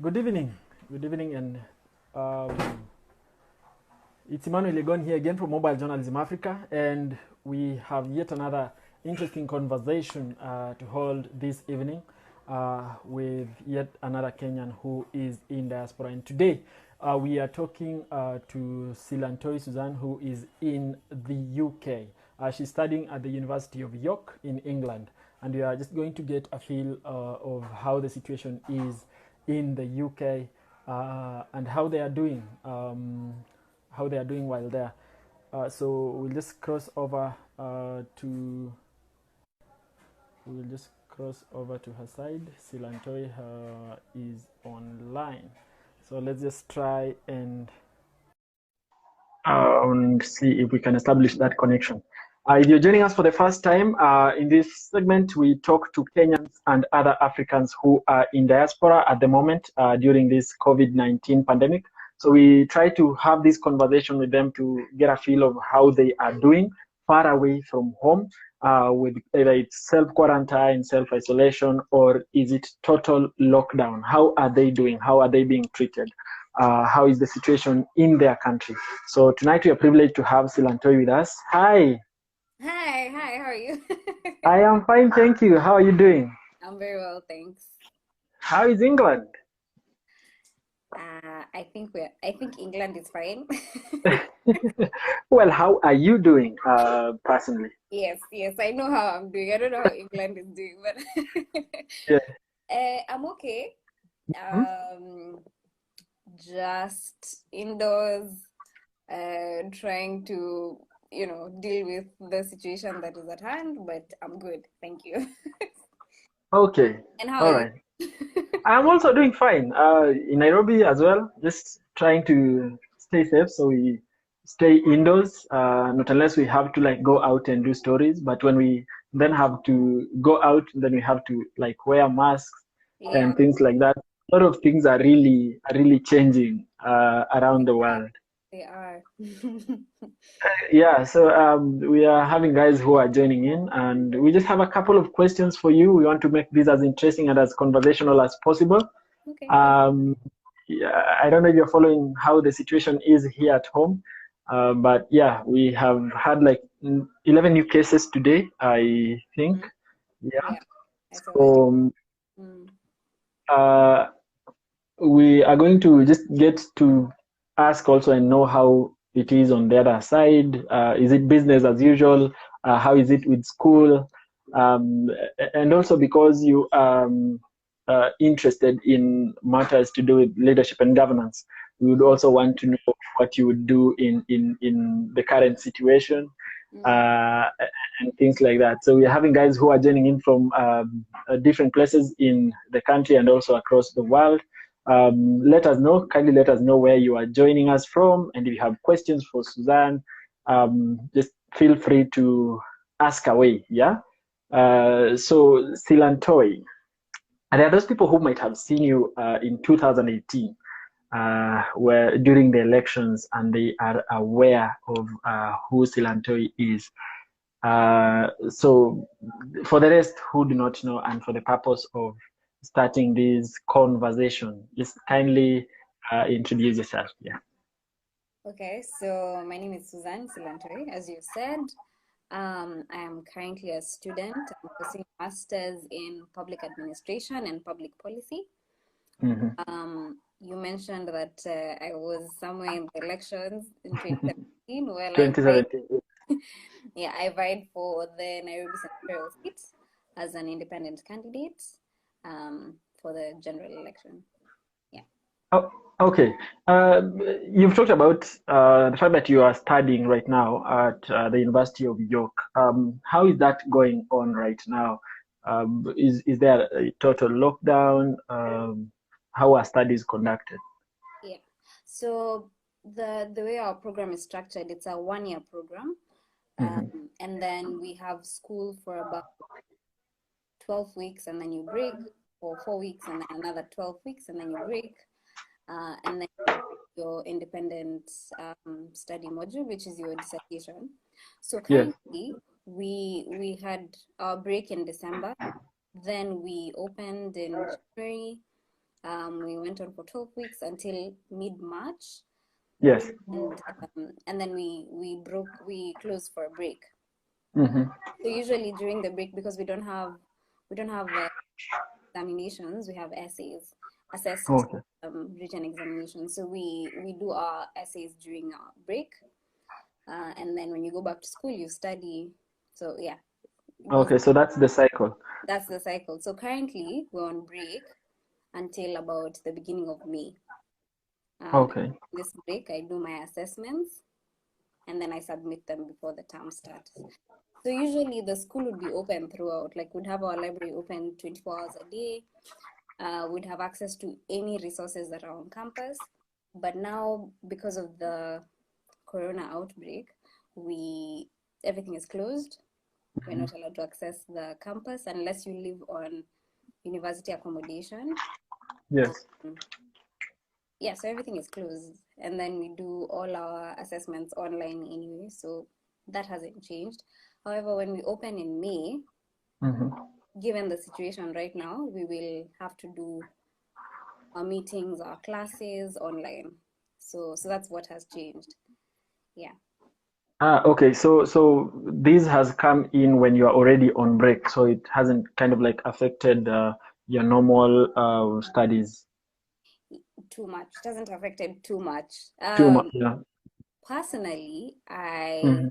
Good evening. Good evening, and um, it's Emmanuel Legon here again from Mobile Journalism Africa, and we have yet another interesting conversation to hold this evening with yet another Kenyan who is in diaspora. And today we are talking to Silantoi Suzanne, who is in the UK. She's studying at the University of York in England, and we are just going to get a feel of how the situation is in the UK and how they are doing. How they are doing while there. So we'll just cross over to we'll just cross over to her side. Silantoi is online. So let's just try and see if we can establish that connection. If you're joining us for the first time, in this segment, we talk to Kenyans and other Africans who are in diaspora at the moment during this COVID-19 pandemic. So we try to have this conversation with them to get a feel of how they are doing far away from home, with either it's self-quarantine, self-isolation, or is it total lockdown? How are they doing? How are they being treated? How is the situation in their country? So tonight we are privileged to have Silantoi with us. Hi. Hi, how are you? I am fine, thank you. How are you doing? I'm very well, thanks. How is England? I think England is fine. Well, how are you doing personally? Yes, I know how I'm doing. I don't know how England is doing, but Yeah. I'm okay. Hmm? Um, just indoors, trying to, deal with the situation that is at hand, but I'm good. Thank you. Okay. And how are All you? right. I'm also doing fine. In Nairobi as well, just trying to stay safe. So we stay indoors, not unless we have to like go out and do stories. But when we then have to go out, then we have to like wear masks Yeah, and things like that. A lot of things are really changing around the world. they are. Yeah, so we are having guys who are joining in, and we just have a couple of questions for you. We want to make this as interesting and as conversational as possible. Okay, no. Um, yeah, I don't know if you're following how the situation is here at home, but yeah, we have had like 11 new cases today, I think. Mhm. Yeah. Yeah, I saw that. So Mm. uh, we are going to just get to ask also and know how it is on the other side. Is it business as usual? How is it with school? Um, and also because you are interested in matters to do with leadership and governance, we would also want to know what you would do in the current situation Mm. uh, and things like that. So we're having guys who are joining in from different places in the country and also across the world. Kindly let us know where you are joining us from. And if you have questions for Suzanne, just feel free to ask away. Yeah. So Silantoi, and there are those people who might have seen you in 2018 where during the elections and they are aware of who Silantoi is. So for the rest who do not know and for the purpose of starting this conversation, just kindly introduce yourself. Yeah. Okay, so my name is Suzanne Silantoi, as you said. I am currently a student. I'm pursuing a master's in public administration and public policy. Mm-hmm. You mentioned that I was somewhere in the elections in 2017. Well, I vied, 2017. yeah, I vied for the Nairobi senatorial seat as an independent candidate for the general election. Yeah. Oh, okay. Uh, you've talked about the fact that you are studying right now at the University of York. How is that going on right now? Is there a total lockdown? How are studies conducted? Yeah. So the way our program is structured, it's a 1 year program. Hmm. And then we have school for about 12 weeks and then you break for 4 weeks and then another 12 weeks and then you break. And then you do your independent study module, which is your dissertation. So Yes. currently we had our break in December, then we opened in January, We went on for 12 weeks until mid-March. Yes. And then we closed for a break. Mm-hmm. So usually during the break, because we don't have examinations, we have essays, assessed Okay. written examinations. So we do our essays during our break, and then when you go back to school, you study. So yeah, it goes. Okay, so that's the cycle. That's the cycle. So currently we're on break until about the beginning of May. Okay. This break, I do my assessments, and then I submit them before the term starts. So usually the school would be open throughout, like we'd have our library open 24 hours a day. We'd have access to any resources that are on campus. But now, because of the corona outbreak, everything is closed. We're not allowed to access the campus unless you live on university accommodation. Yes. Yeah, so everything is closed. And then we do all our assessments online anyway, so that hasn't changed. However, when we open in May, given the situation right now, we will have to do our meetings, our classes online. So that's what has changed. Yeah. Okay, so this has come in when you are already on break, so it hasn't kind of like affected your normal studies Too much. It hasn't affected too much. too much. Yeah. Personally, Mm-hmm.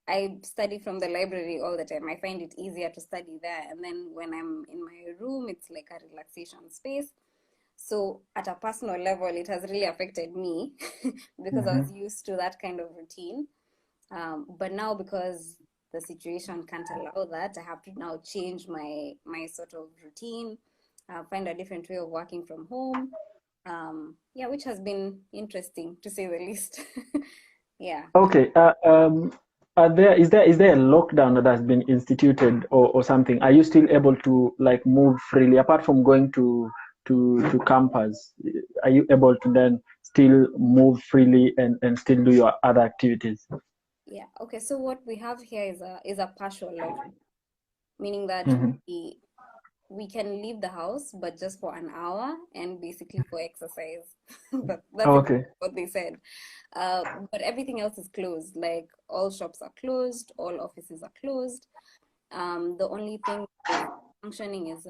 I study from the library all the time. I find it easier to study there. And then when I'm in my room, it's like a relaxation space. So at a personal level, it has really affected me because I was used to that kind of routine. But now, because the situation can't allow that, I have to now change my sort of routine, find a different way of working from home. Yeah, which has been interesting to say the least. Yeah. Okay. Is there a lockdown that has been instituted or something? Are you still able to like move freely apart from going to campus? Are you able to then still move freely and still do your other activities? Yeah. Okay. So what we have here is a partial lockdown, meaning that Mm-hmm. we can leave the house, but just for an hour and basically for exercise. That's Okay. what they said. But everything else is closed. Like all shops are closed, all offices are closed. The only thing that is functioning is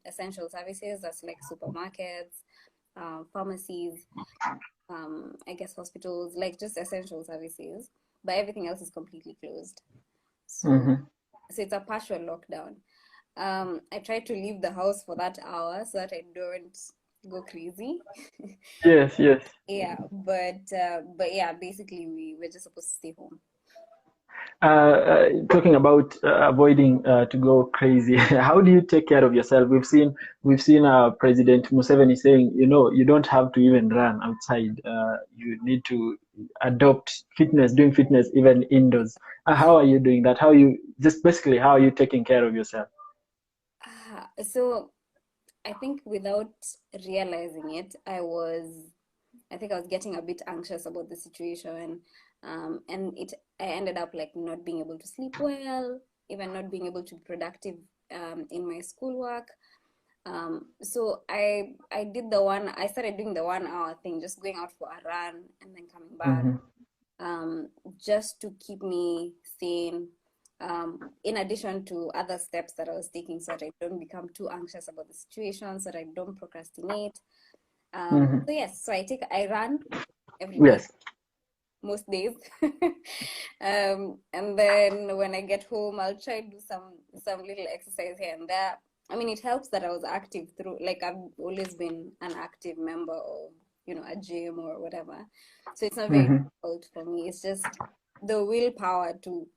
essential services. That's like supermarkets, pharmacies, I guess hospitals, like just essential services. But everything else is completely closed. So, Mm-hmm. so it's a partial lockdown. I try to leave the house for that hour so that I don't go crazy. Yes, yes. Yeah, but yeah, basically we're just supposed to stay home. Talking about avoiding to go crazy, how do you take care of yourself? We've seen President Museveni saying, you don't have to even run outside. You need to adopt fitness, doing fitness even indoors. How are you doing that? How are you taking care of yourself? So I think without realizing it, I think I was getting a bit anxious about the situation, and I ended up like not being able to sleep well, even not being able to be productive in my schoolwork. So I started doing the 1 hour thing, just going out for a run and then coming back, Mm-hmm. just to keep me sane. In addition to other steps that I was taking, so that I don't become too anxious about the situation, so that I don't procrastinate. Mm-hmm. So yes, I run every day, Yes. most days. And then when I get home, I'll try to do some little exercise here and there. I mean, it helps that I was active through, like I've always been an active member of, a gym or whatever. So it's not very Mm-hmm. difficult for me. It's just the willpower to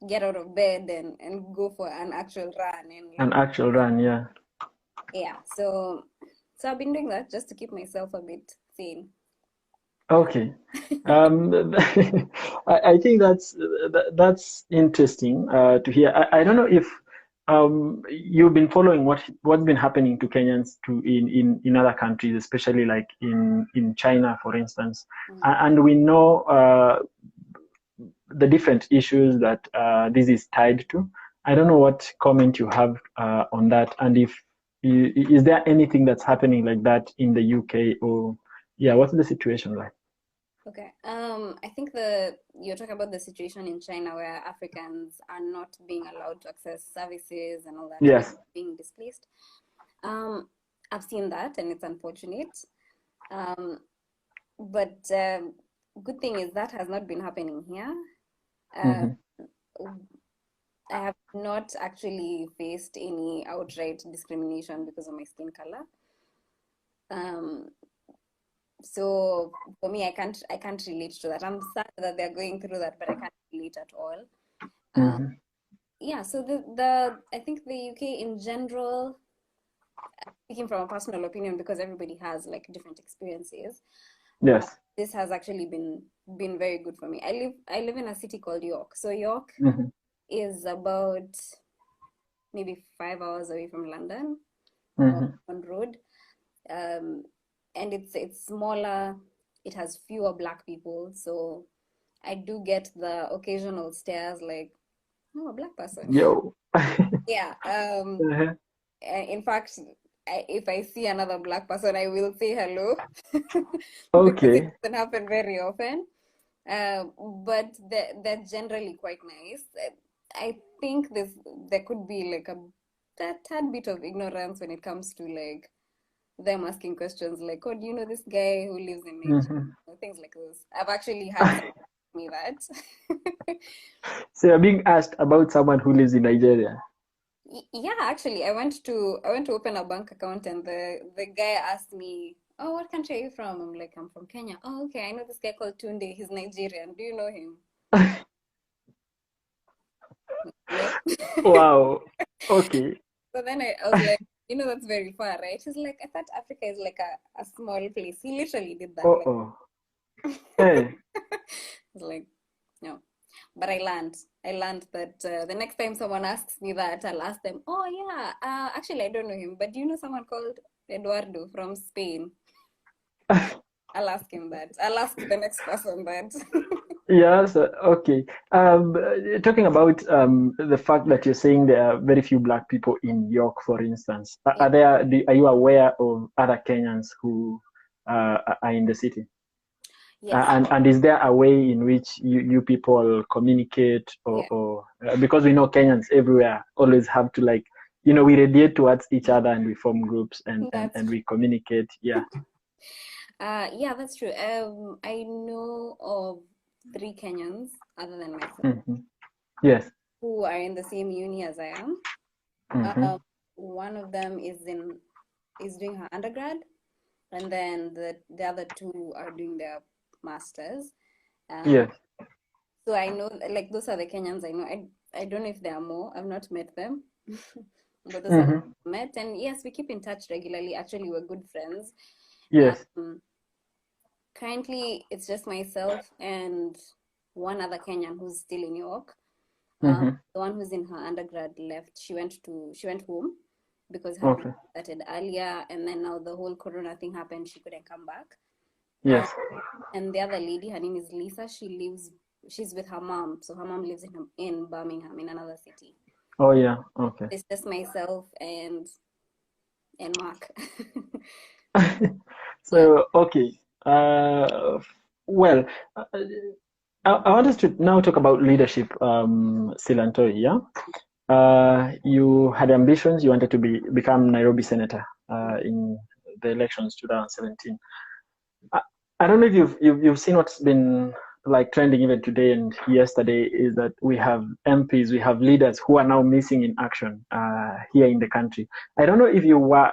get out of bed and go for an actual run and An actual run, yeah. yeah. So I've been doing that just to keep myself a bit sane. Okay. I think that's interesting to hear. I don't know if you've been following what's been happening to Kenyans in other countries, especially like in China, for instance. And we know the different issues that this is tied to. I don't know what comment you have on that, and if Is there anything that's happening like that in the UK, or yeah, what's the situation like? Okay. I think you're talking about the situation in China where Africans are not being allowed to access services and all that, like Yes. being displaced. I've seen that, and it's unfortunate. Um, but good thing is that has not been happening here. Uh, Mm-hmm. I have not actually faced any outright discrimination because of my skin color. Um, so for me, I can't relate to that. I'm sad that they're going through that, but I can't relate at all. Um, Mm-hmm. yeah, so the I think the UK in general, speaking from a personal opinion, because everybody has like different experiences, Yes. this has actually been very good for me. I live in a city called York. So York Mm-hmm. is about maybe 5 hours away from London Mm-hmm. on road. Um, and it's smaller. It has fewer black people, so I do get the occasional stares like, oh, a black person. Yo. Yeah. Uh-huh. In fact, if I see another black person, I will say hello because it Okay. doesn't happen very often. Uh, but they're generally quite nice. I think there could be like a tad bit of ignorance when it comes to like them asking questions like, "Oh, do you know this guy who lives in Nigeria?" Mm-hmm. Things like this. I've actually had someone ask me that. So you're being asked about someone who lives in Nigeria. Yeah, actually, I went to open a bank account and the guy asked me, "Oh, what country are you from?" I'm like, "I'm from Kenya." "Oh, okay. I know this guy called Tunde. He's Nigerian. Do you know him?" No. Wow. Okay. So then I was like, that's very far, right? He's like, "I thought Africa is like a small place." He literally did that. Like, Uh-oh. Hey. I was like, no. But I learned that the next time someone asks me that, I'll ask them, "Oh yeah, actually I don't know him, but do you know someone called Eduardo from Spain?" I'll ask him that. I'll ask the next person that. Yes, okay. Talking about the fact that you're saying there are very few black people in York, for instance, Yeah. are you aware of other Kenyans who are in the city? Yes. And is there a way in which you people communicate, Yeah. or because we know Kenyans everywhere always have to, like, we radiate towards each other and we form groups and That's we communicate. Yeah. yeah, that's true. I know of 3 Kenyans other than myself Hmm. Yes. who are in the same uni as I am. Hmm. Um, one of them is doing her undergrad, and then the other two are doing their masters. Um, Yes. so I know, like, those are the Kenyans I know. I don't know if there are more. I've not met them, but those are the Hmm. I've met. And yes, we keep in touch regularly. Actually, we're good friends. Yes. Um, Currently, it's just myself and one other Kenyan who's still in New York. Hmm. The one who's in her undergrad left. She went home because her degree Okay. started earlier, and then now the whole Corona thing happened. She couldn't come back. Uh, Yes. and the other lady, her name is Lisa. She's with her mom. So her mom lives in Birmingham, in another city. Oh, yeah. Okay. It's just myself and Mark. Yeah. So, okay. Uh, well, uh, I want us to now talk about leadership, Silantoi, yeah? You had ambitions. You wanted to become Nairobi Senator in the elections 2017. I, I don't know if you've seen what's been like trending even today and yesterday, is that we have MPs, we have leaders who are now missing in action here in the country. I don't know if you were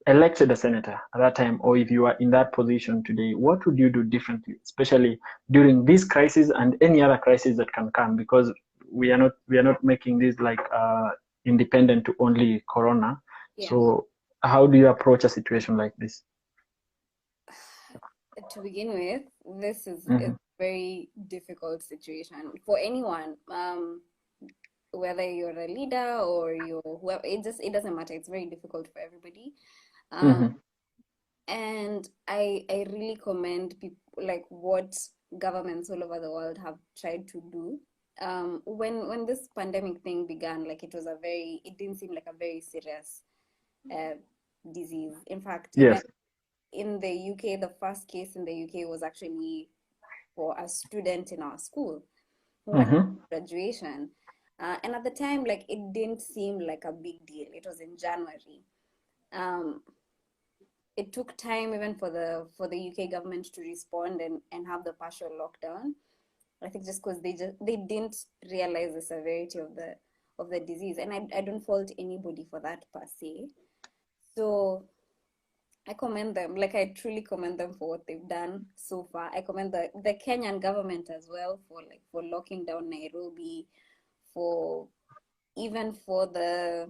elected a senator at that time, or if you are in that position today. What would you do differently, especially during this crisis and any other crisis that can come? Because we are not making this like independent to only Corona. Yeah. So how do you approach a situation like this? To begin with, this is Mm-hmm. a very difficult situation for anyone. Whether you're a leader or you're whoever, it doesn't matter. It's very difficult for everybody. Um, Mm-hmm. and I really commend people like what governments all over the world have tried to do. When this pandemic thing began, like it didn't seem like a very serious uh, disease. In fact, even Yes. in the UK, the first case in the UK was actually for a student in our school who went Mm-hmm. to graduation. And at the time, like, it didn't seem like a big deal. It was in January. Um, it took time even for the UK government to respond and have the partial lockdown. I think just because they didn't realize the severity of the disease, and I don't fault anybody for that per se. So I commend them. Like, I truly commend them for what they've done so far. I commend the Kenyan government as well for locking down Nairobi, for even for the,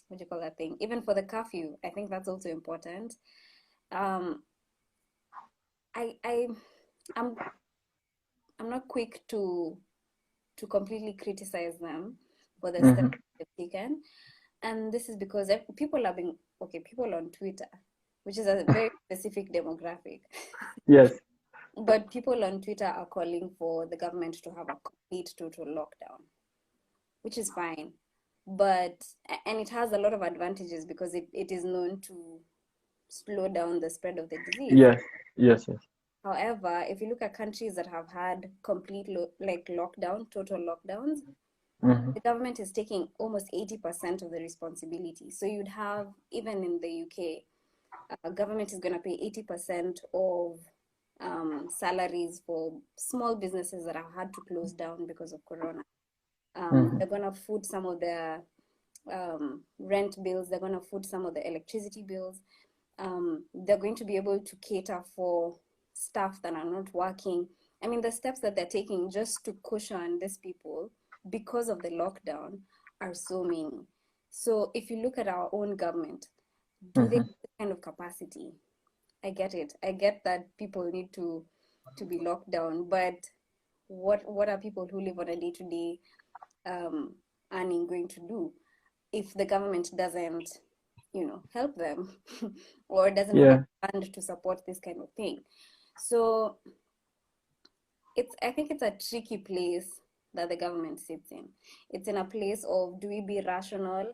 what do you call that thing? Even for the curfew. I think that's also important. Um, I I'm I'm not quick to completely criticize them for the steps Mm-hmm. they've taken. And this is because people are being, okay, people on Twitter, which is a very specific demographic. Yes. But people on Twitter are calling for the government to have a complete total lockdown, which is fine. But, and it has a lot of advantages because it is known to slow down the spread of the disease. Yes. Yes. Yes. However, if you look at countries that have had complete like lockdown, total lockdowns, Mm-hmm. the government is taking almost 80% of the responsibility. So you'd have, even in the UK, government is going to pay 80% of salaries for small businesses that have had to close down because of Corona. Mm-hmm. They're going to foot some of their rent bills. They're going to foot some of the electricity bills. They're going to be able to cater for staff that are not working. I mean, the steps that they're taking just to cushion these people because of the lockdown are so many. So if you look at our own government, do they Mm-hmm. have the kind of capacity? I get it. I get that people need to be locked down, but what are people who live on a day-to-day earning going to do if the government doesn't, help them or doesn't have a Yeah. fund to support this kind of thing? So I think it's a tricky place that the government sits in. It's in a place of, do we be rational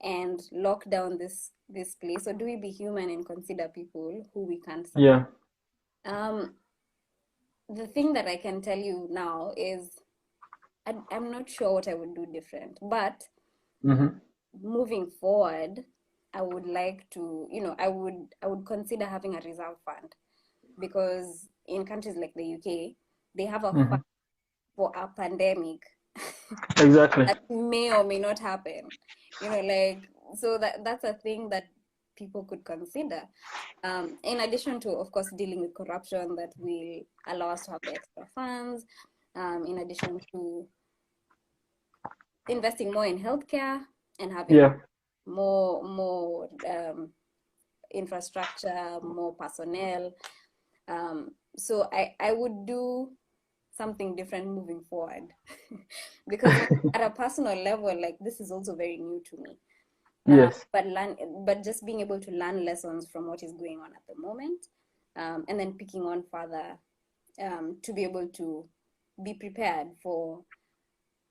and lock down this place, or do we be human and consider people who we can't support? Yeah. Um, the thing that I can tell you now is I'm not sure what I would do different, but Mm-hmm. moving forward, I would like to, I would consider having a reserve fund, because in countries like the UK, they have a Mm-hmm. fund for a pandemic Exactly. that may or may not happen. Like, so that's a thing that people could consider. In addition to, of course, dealing with corruption that will allow us to have the extra funds, in addition to investing more in healthcare and having Yeah. more infrastructure, more personnel. So I would do something different moving forward because at a personal level, like, this is also very new to me. Yes. But just being able to learn lessons from what is going on at the moment, and then picking on further, to be able to be prepared for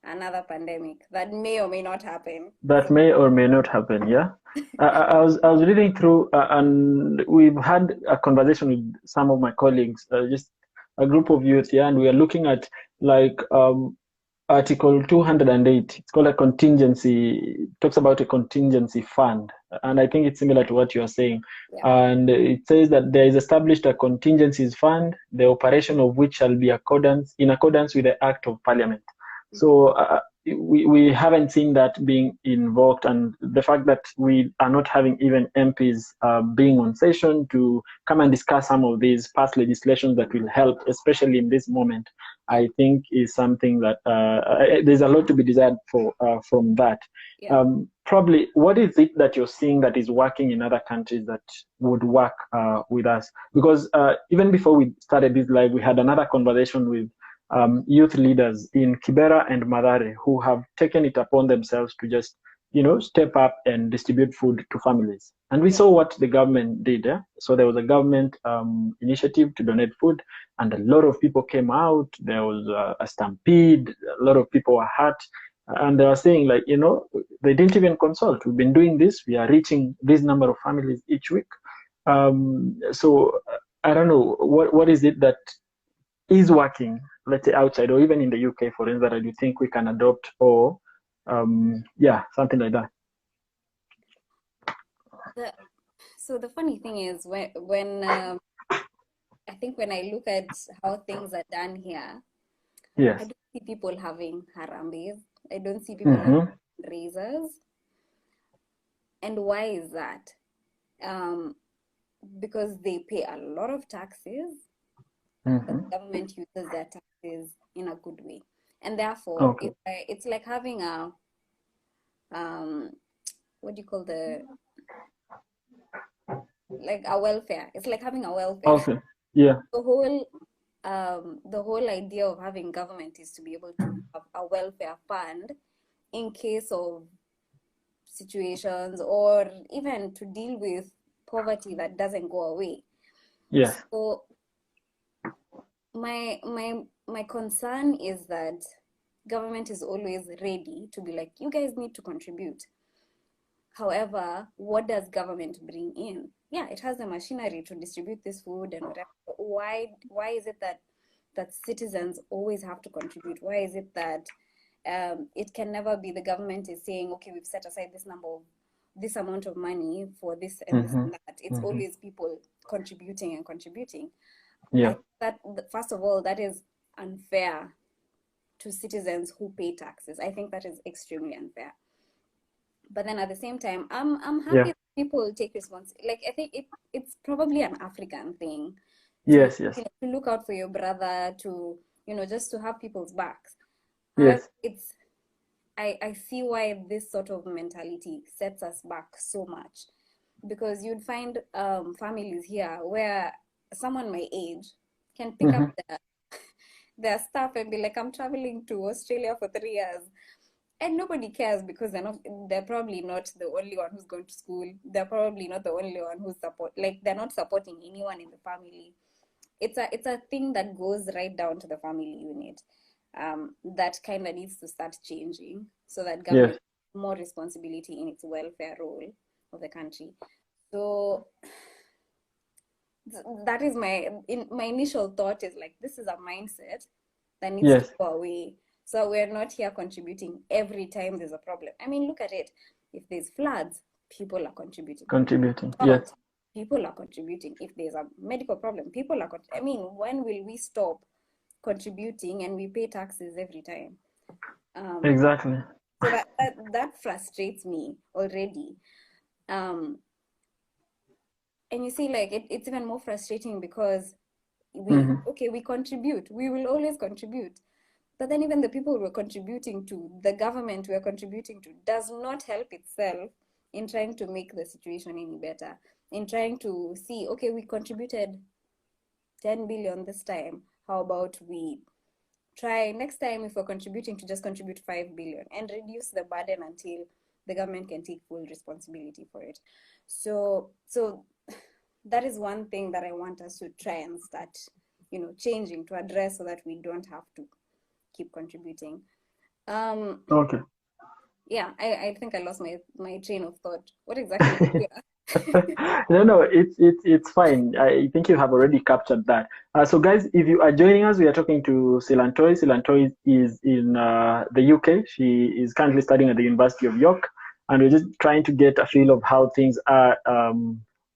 another pandemic that may or may not happen. That may or may not happen. Yeah. I was reading through, and we've had a conversation with some of my colleagues, just a group of youth. Yeah, and we are looking at, like, Article 208. It's called a contingency. It talks about a contingency fund, and I think it's similar to what you are saying. Yeah. And it says that there is established a contingencies fund, the operation of which shall be in accordance with the Act of Parliament. So we haven't seen that being invoked, and the fact that we are not having even MPs being on session to come and discuss some of these past legislations that will help, especially in this moment, Yeah. I think is something that there's a lot to be desired from that. Yeah. Probably, what is it that you're seeing that is working in other countries that would work with us? Because even before we started this live, we had another conversation with youth leaders in Kibera and Madare who have taken it upon themselves to just, step up and distribute food to families. And we Yeah. saw what the government did. So there was a government initiative to donate food, and a lot of people came out. There was a stampede. A lot of people were hurt. and they were saying like, they didn't even consult. We've been doing this. We are reaching this number of families each week. So I don't know what is it that is working, let's say outside or even in the UK, for instance, that you think we can adopt, or something like that. So the funny thing is when I think when I look at how things are done here, I Yes. don't see people having harambes. I don't see people having Mm-hmm. raises. And why is that? Because they pay a lot of taxes, but Mm-hmm. the government uses their taxes in a good way. And therefore, Okay. it's like having a, what do you call like a welfare. It's like having a welfare. Okay. Yeah. The whole idea of having government is to be able to have a welfare fund in case of situations, or even to deal with poverty that doesn't go away. Yes. So my concern is that government is always ready to be like, you guys need to contribute. However, what does government bring in? Yeah, it has the machinery to distribute this food and whatever. But why is it that citizens always have to contribute? Why is it that it can never be the government is saying, okay, we've set aside this amount of money for this and this Mm-hmm. and that. It's Mm-hmm. always people contributing and contributing. Yeah. I think that first of all, that is unfair to citizens who pay taxes. I think that is extremely unfair. But then at the same time, I'm happy Yeah. that people take responsibility. Like, I think it's probably an African thing to, Yes. Yes. to look out for your brother, to, just to have people's backs. However, Yes. I see why this sort of mentality sets us back so much, because you'd find families here where someone my age can pick Mm-hmm. up their stuff and be like, I'm traveling to Australia for 3 years. And nobody cares, because they're probably not the only one who's going to school. They're probably not the only one who's they're not supporting anyone in the family. It's a thing that goes right down to the family unit. That kind of needs to start changing, so that government Yes. has more responsibility in its welfare role of the country. So that is my initial thought is like, this is a mindset that needs to Yes. go away. So we're not here contributing every time there's a problem. I mean, look at it. If there's floods, people are contributing. Contributing. Drought, Yes. people are contributing. If there's a medical problem, people are. I mean, when will we stop contributing and we pay taxes every time? Exactly. So that frustrates me already. Um, and you see, like, it's even more frustrating because Mm-hmm. we contribute. We will always contribute. But then even the people we're contributing to, the government we're contributing to, does not help itself in trying to make the situation any better. In trying to see, okay, we contributed 10 billion this time. How about we try next time, if we're contributing, to just contribute 5 billion and reduce the burden until the government can take full responsibility for it. So that is one thing that I want us to try and start, changing, to address, so that we don't have to keep contributing. Okay. Yeah, I think I lost my train of thought. What exactly? No, it's fine. I think you have already captured that. So, guys, if you are joining us, we are talking to Silantoi. Silantoi is in the UK. She is currently studying at the University of York, and we're just trying to get a feel of how things are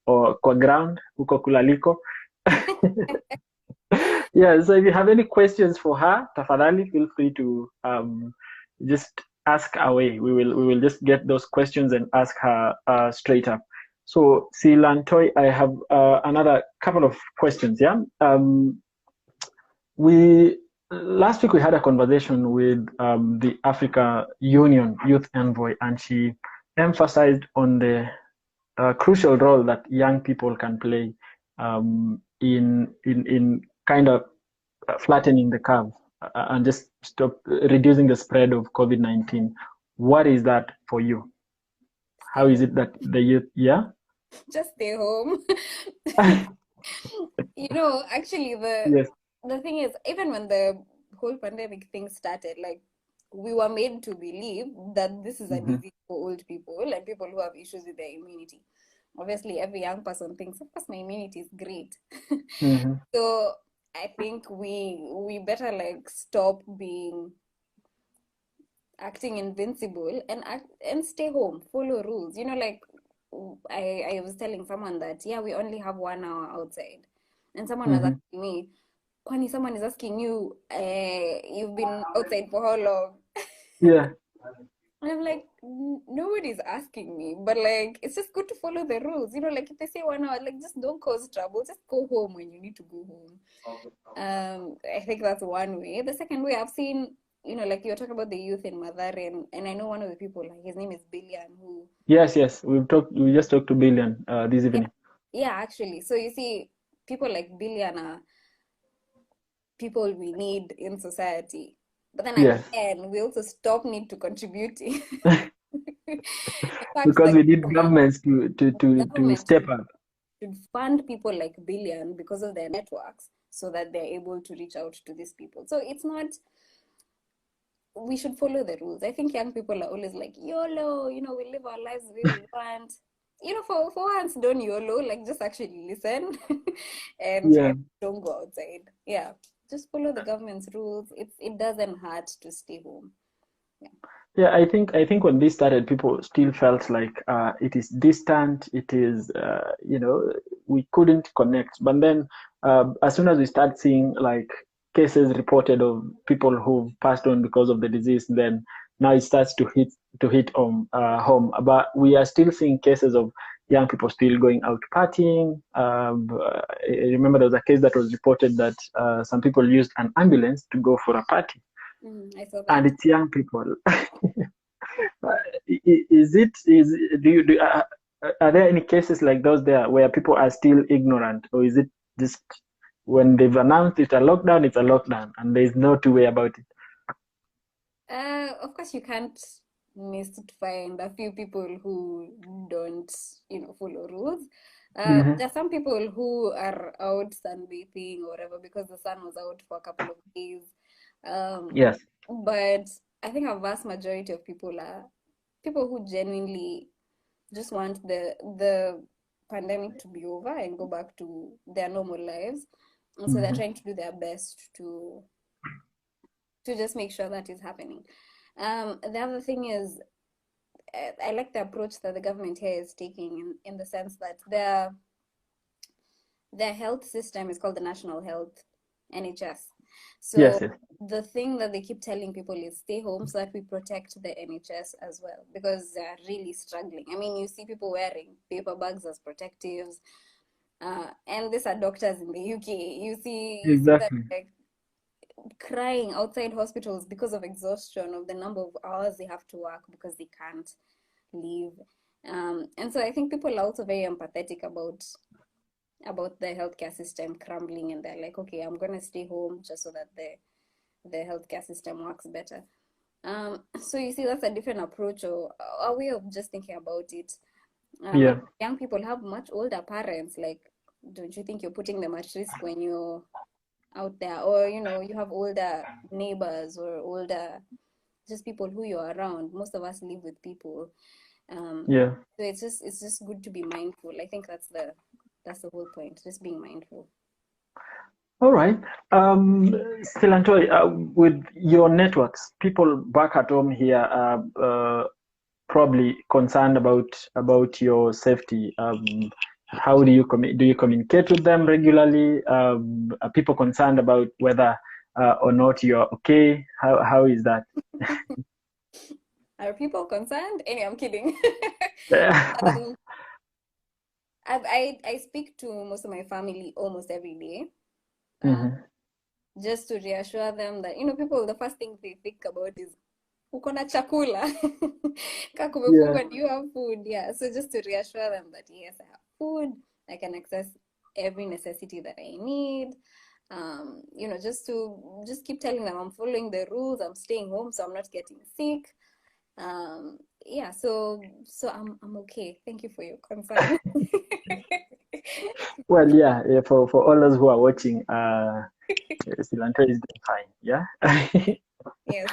or kwa ground, huko kulaliko. Yeah, so if you have any questions for her, tafadhali, feel free to just ask away. We will just get those questions and ask her straight up. So, Silantoi, I have another couple of questions. Yeah, we last week we had a conversation with the Africa Union Youth Envoy, and she emphasized on the crucial role that young people can play in kind of flattening the curve and just stop reducing the spread of COVID-19. What is that for you? How is it that the youth, yeah? Just stay home. Actually, Yes. the thing is, even when the whole pandemic thing started, like, we were made to believe that this is a disease for old people and people who have issues with their immunity. Obviously, every young person thinks, of course, my immunity is great. So I think we better like stop being acting invincible and stay home, follow rules. You know, like I was telling someone that yeah, we only have 1 hour outside, and someone was asking me, Kwani someone is asking you, you've been outside for how long? Yeah. And I'm like, nobody's asking me, but like, it's just good to follow the rules. You know, like if they say 1 hour, like just don't cause trouble. Just go home when you need to go home. I think that's one way. The second way I've seen, you know, like you're talking about the youth in Mathare, and I know one of the people, like his name is Billion, who, Yes. We just talked to Billion this yeah, evening. yeah, actually. So you see, people like Billion are people we need in society. But then Yes. again, we also stop need to contributing. In fact, Because the we need governments to government step up. should fund people like Billion because of their networks so that they're able to reach out to these people. So it's not, we should follow the rules. I think young people are always like, YOLO, you know, we live our lives the way we want. You know, for once, don't YOLO, like just actually listen and Yeah. don't go outside. Yeah, just follow the government's rules. It doesn't hurt to stay home. Yeah. Yeah, I think when this started, people still felt like it is distant. It is we couldn't connect. But then, as soon as we start seeing like cases reported of people who've passed on because of the disease, then now it starts to hit home. But we are still seeing cases of young people still going out partying. I remember there was a case that was reported that some people used an ambulance to go for a party, I saw and that. it's young people. Is it is do you do are there any cases like those there where people are still ignorant, or is it just when they've announced it's a lockdown, it's a lockdown, and there's no two way about it? Of course, you can't miss to find a few people who don't, you know, follow rules. There are some people who are out sunbathing or whatever because the sun was out for a couple of days. Um, Yes. but I think a vast majority of people are people who genuinely just want the pandemic to be over and go back to their normal lives. And so they're trying to do their best to just make sure that is happening. The other thing is, I like the approach that the government here is taking in the sense that their health system is called the National Health NHS. So Yes. the thing that they keep telling people is stay home so that we protect the NHS as well because they're really struggling. I mean, you see people wearing paper bags as protectives, and these are doctors in the UK. You see that Exactly. like crying outside hospitals because of exhaustion of the number of hours they have to work because they can't leave. And so I think people are also very empathetic about the healthcare system crumbling, and they're like, okay, I'm gonna stay home just so that the healthcare system works better. So you see, that's a different approach or a way of just thinking about it. Yeah. Young people have much older parents. Like, don't you think you're putting them at risk when you're out there? Or, you know, you have older neighbors or older just people who you're around. Most of us live with people. Yeah. So it's just good to be mindful. I think that's the whole point, just being mindful. All right. Silantoi, with your networks, people back at home here are probably concerned about your safety. How do you communicate with them regularly? Are people concerned about whether or not you're okay? How is that? Are people concerned? Anyway, I'm kidding. Yeah. um, I speak to most of my family almost every day. Uh, just to reassure them that, you know, people, the first thing they think about is uko na chakula. Ka Yeah. kumefungwa, do you have food? Yeah. So just to reassure them that yes, I have food. I can access every necessity that I need. You know, just keep telling them I'm following the rules, I'm staying home, so I'm not getting sick. Yeah, so I'm okay. Thank you for your concern. Well, yeah. For all those who are watching, Silantoi is doing fine. Yeah. Yes.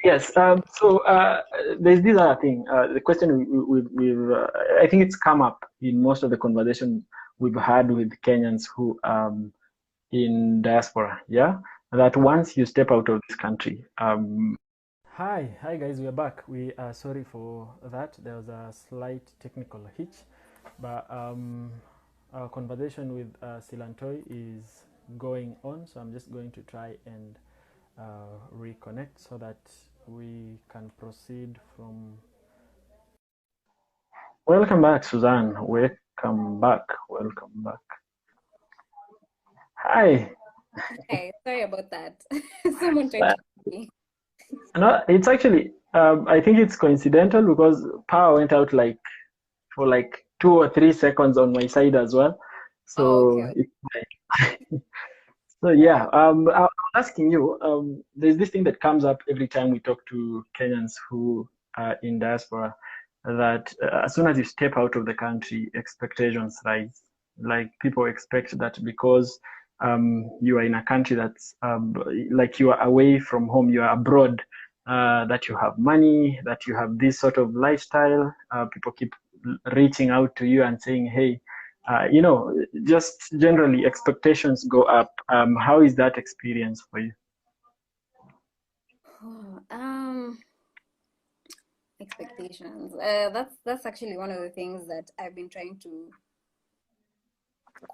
Yes. There's this other thing. The question I think it's come up in most of the conversation we've had with Kenyans who in diaspora. Yeah, that once you step out of this country. Hi guys, we are back. We are sorry for that. There was a slight technical hitch, but our conversation with Silantoi is going on. So I'm just going to try and reconnect so that we can proceed from. Welcome back, Suzanne. Welcome back. Welcome back. Hi. Okay, sorry about that. Someone tried to call me. No, it's actually. I think it's coincidental because power went out like for like 2 or 3 seconds on my side as well. Oh, So okay. it's So yeah, I was asking you, there's this thing that comes up every time we talk to Kenyans who are in diaspora, that as soon as you step out of the country, expectations rise. Like people expect that because you are in a country that's like you are away from home, you are abroad, that you have money, that you have this sort of lifestyle. People keep reaching out to you and saying, "Hey, just generally expectations go up. How is that experience for you? Um, Expectations. That's actually one of the things that I've been trying to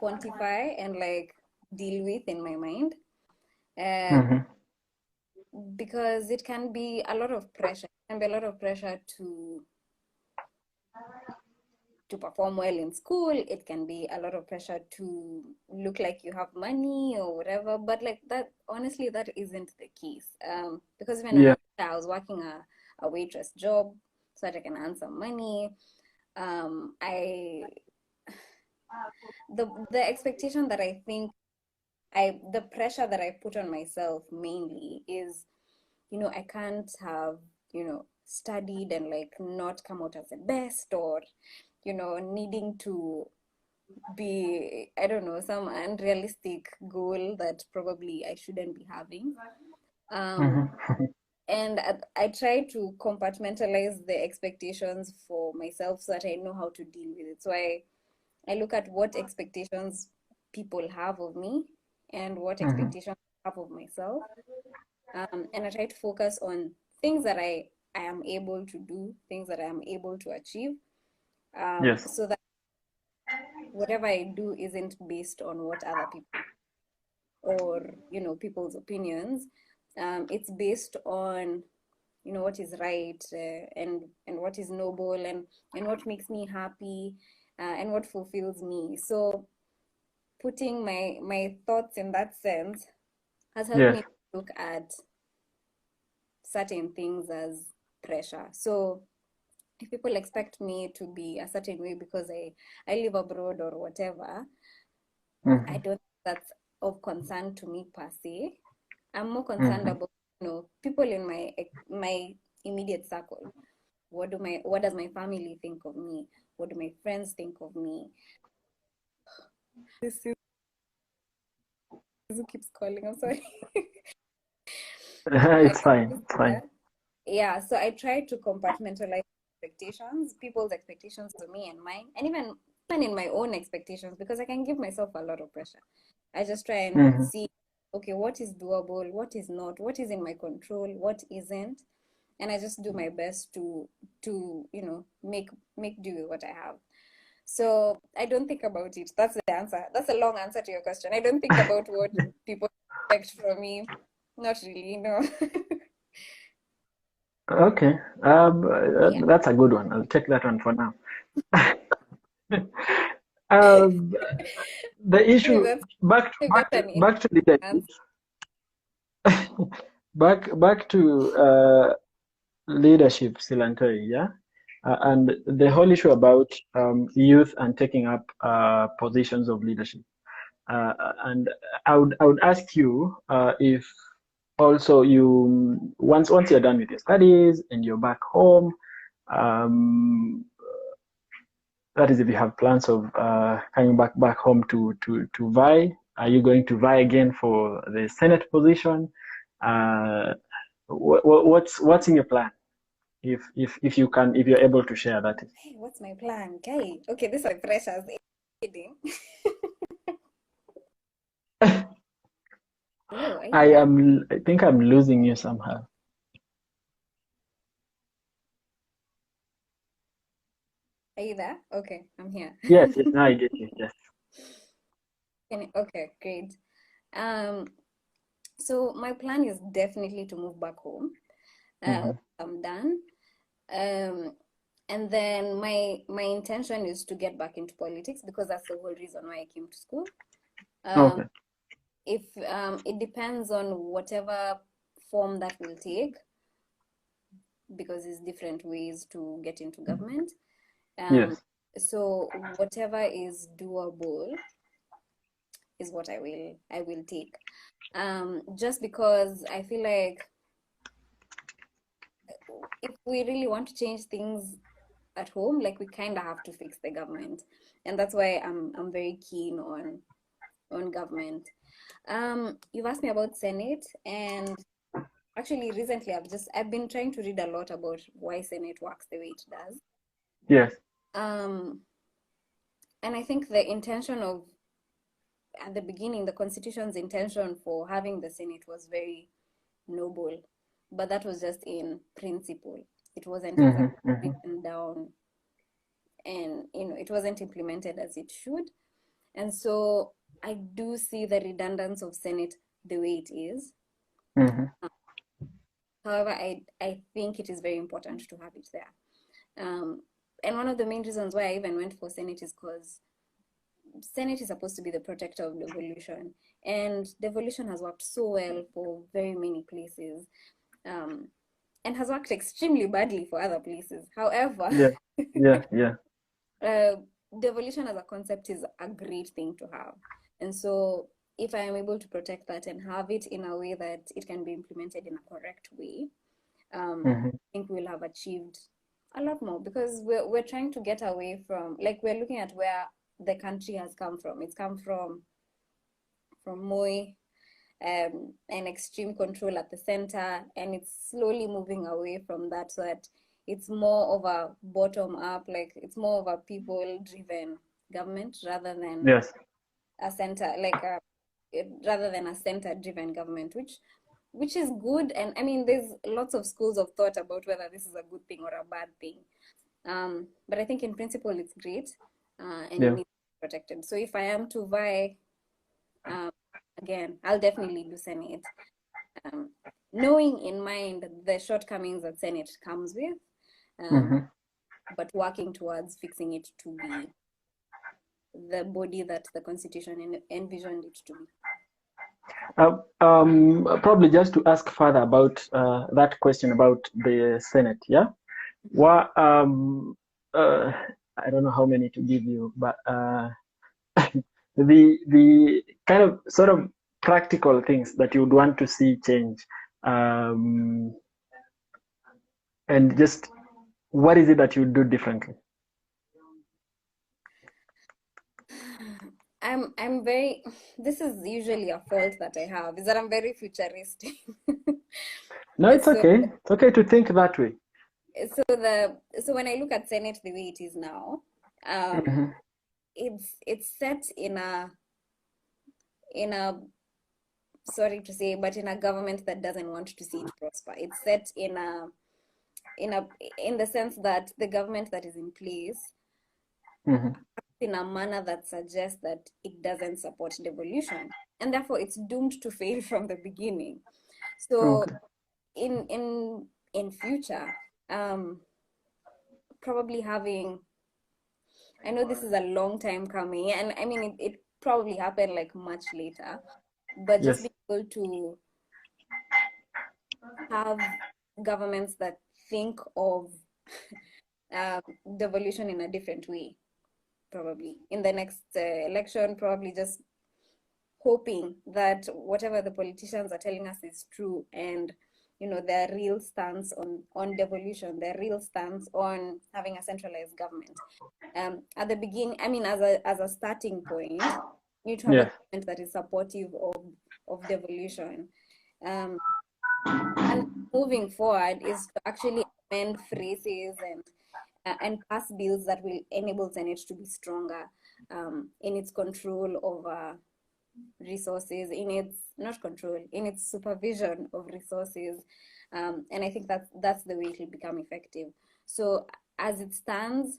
quantify and like deal with in my mind. Uh, Mm-hmm. because it can be a lot of pressure. It can be a lot of pressure to perform well in school. It can be a lot of pressure to look like you have money or whatever. But like that, honestly, that isn't the case. Because when Yeah. I was working a waitress job so that I can earn some money. I the expectation that I think the pressure that I put on myself mainly is, I can't have, studied and like not come out as the best, or, needing to be, I don't know, some unrealistic goal that probably I shouldn't be having. Um, Mm-hmm. and I try to compartmentalize the expectations for myself so that I know how to deal with it. So I look at what expectations people have of me and what Mm-hmm. expectations I have of myself. And I try to focus on things that I am able to do, things that I am able to achieve, Yes. so that whatever I do isn't based on what other people or, people's opinions. It's based on, what is right, and what is noble, and what makes me happy, and what fulfills me. So putting my thoughts in that sense has helped Yes. me look at certain things as pressure. So if people expect me to be a certain way because I live abroad or whatever, I Mm-hmm. don't think that's of concern to me per se. I'm more concerned Mm-hmm. about, people in my immediate circle. What does my family think of me? What do my friends think of me? This is who keeps calling. I'm sorry. I It's can fine. just It's fine. Yeah, so I try to compartmentalize expectations, people's expectations to me and mine, and even in my own expectations, because I can give myself a lot of pressure. I just try and Mm-hmm. see, okay, what is doable, what is not, what is in my control, what isn't, and I just do my best to make do with what I have. So I don't think about it. That's the answer. That's a long answer to your question. I don't think about what people expect from me. Not really, no. Okay. Yeah. That's a good one. I'll take that one for now. um, the Maybe issue that's back to maybe back that's to an back to leadership. answer. Back to leadership, Silantoi, yeah? And the whole issue about youth and taking up positions of leadership. And I would ask you if also you once you're done with your studies and you're back home, um, that is if you have plans of coming back home to vie. Are you going to vie again for the Senate position? Uh, what's in your plan? If you can, if you're able to share that. Hey, what's my plan? Okay, this is my pressures. Kidding. Hello, are you there? I think I'm losing you somehow. Are you there? Okay, I'm here. Yes, yes, now I get you. Yes. Okay, great. Um, so my plan is definitely to move back home. Mm-hmm. I'm done. Um, and then my intention is to get back into politics because that's the whole reason why I came to school. Okay. If it depends on whatever form that will take, because there's different ways to get into government. Yes. So whatever is doable is what I will take. Just because I feel like if we really want to change things at home, like we kind of have to fix the government, and that's why I'm very keen on government. You've asked me about Senate, and actually recently I've been trying to read a lot about why Senate works the way it does. Yes. Um, and I think the intention of at the beginning, the Constitution's intention for having the Senate was very noble, but that was just in principle. It wasn't exactly Mm-hmm. Mm-hmm. written down, and it wasn't implemented as it should. And so I do see the redundance of Senate the way it is. Mm-hmm. However, I think it is very important to have it there. And one of the main reasons why I even went for Senate is because Senate is supposed to be the protector of devolution, and devolution has worked so well for very many places, and has worked extremely badly for other places. However, Yeah. Yeah. Yeah. devolution as a concept is a great thing to have, and so if I am able to protect that and have it in a way that it can be implemented in a correct way, Mm-hmm. I think we'll have achieved a lot more, because we're trying to get away from, like, we're looking at where the country has come from. It's come from Moi, and extreme control at the center, and it's slowly moving away from that, so that it's more of a bottom up, like it's more of a people driven government rather than Yes. a center, rather than a center driven government, which is good. And I mean, there's lots of schools of thought about whether this is a good thing or a bad thing, but I think in principle it's great, and it Yeah. needs to be protected. So if I am to vie, again, I'll definitely do Senate, knowing in mind the shortcomings that Senate comes with, Mm-hmm. but working towards fixing it to be the body that the Constitution envisioned it to be. Probably just to ask further about that question about the Senate. Yeah. What I don't know how many to give you, but the kind of sort of practical things that you would want to see change, um, and just what is it that you would do differently? I'm very, this is usually a fault that I have, is that I'm very futuristic. No, it's So okay. It's okay to think that way. so when I look at Senate the way it is now, Mm-hmm. it's set in a sorry to say, but in a government that doesn't want to see it prosper. It's set in the sense that the government that is in place, Mm-hmm. in a manner that suggests that it doesn't support devolution, and therefore it's doomed to fail from the beginning. So Okay. in future, probably having, I know this is a long time coming, and I mean it probably happened like much later, but just Yes. being able to have governments that think of devolution in a different way, probably in the next election, probably just hoping that whatever the politicians are telling us is true, and their real stance on devolution, their real stance on having a centralized government. At the beginning, I mean, as a starting point, you need to have a Yes. government that is supportive of devolution. And moving forward is to actually amend phrases and pass bills that will enable Senate to be stronger in its control over resources, in its not control, in its supervision of resources, and I think that's the way it will become effective. So as it stands,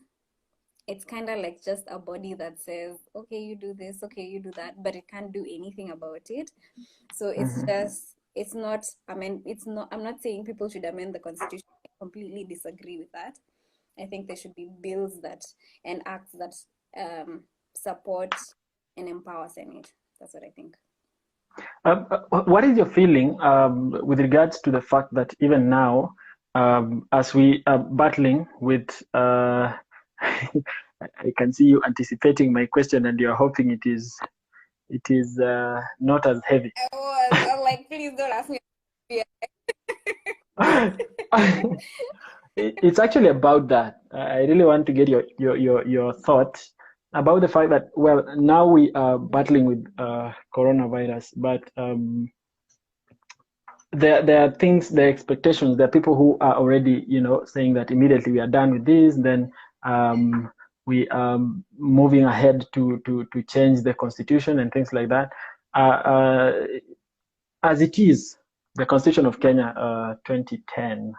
it's kind of like just a body that says, okay, you do this, okay, you do that, but it can't do anything about it. So it's just, it's not, I mean, it's not, I'm not saying people should amend the Constitution. I completely disagree with that. I think there should be bills that and acts that support and empower Senate. That's what I think. What is your feeling with regards to the fact that even now, as we are battling with, I can see you anticipating my question, and you're hoping it is not as heavy. I'm like, please don't ask me. It's actually about that. I really want to get your thoughts about the fact that, well, now we are battling with coronavirus, but there are things, there are expectations. There are people who are already, saying that immediately we are done with this, then we are moving ahead to change the constitution and things like that. As it is, the Constitution of Kenya, 2010.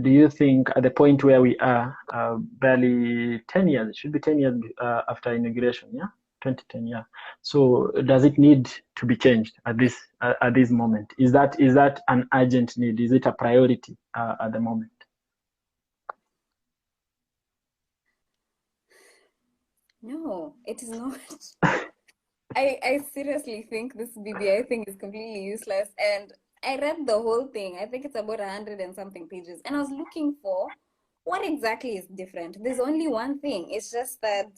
Do you think at the point where we are, barely 10 years, it should be 10 years after inauguration, yeah? 2010, yeah. So does it need to be changed at this moment? Is that an urgent need? Is it a priority at the moment? No, it is not. I seriously think this BBI thing is completely useless. And I read the whole thing. I think it's about 100 and something pages. And I was looking for what exactly is different. There's only one thing. It's just that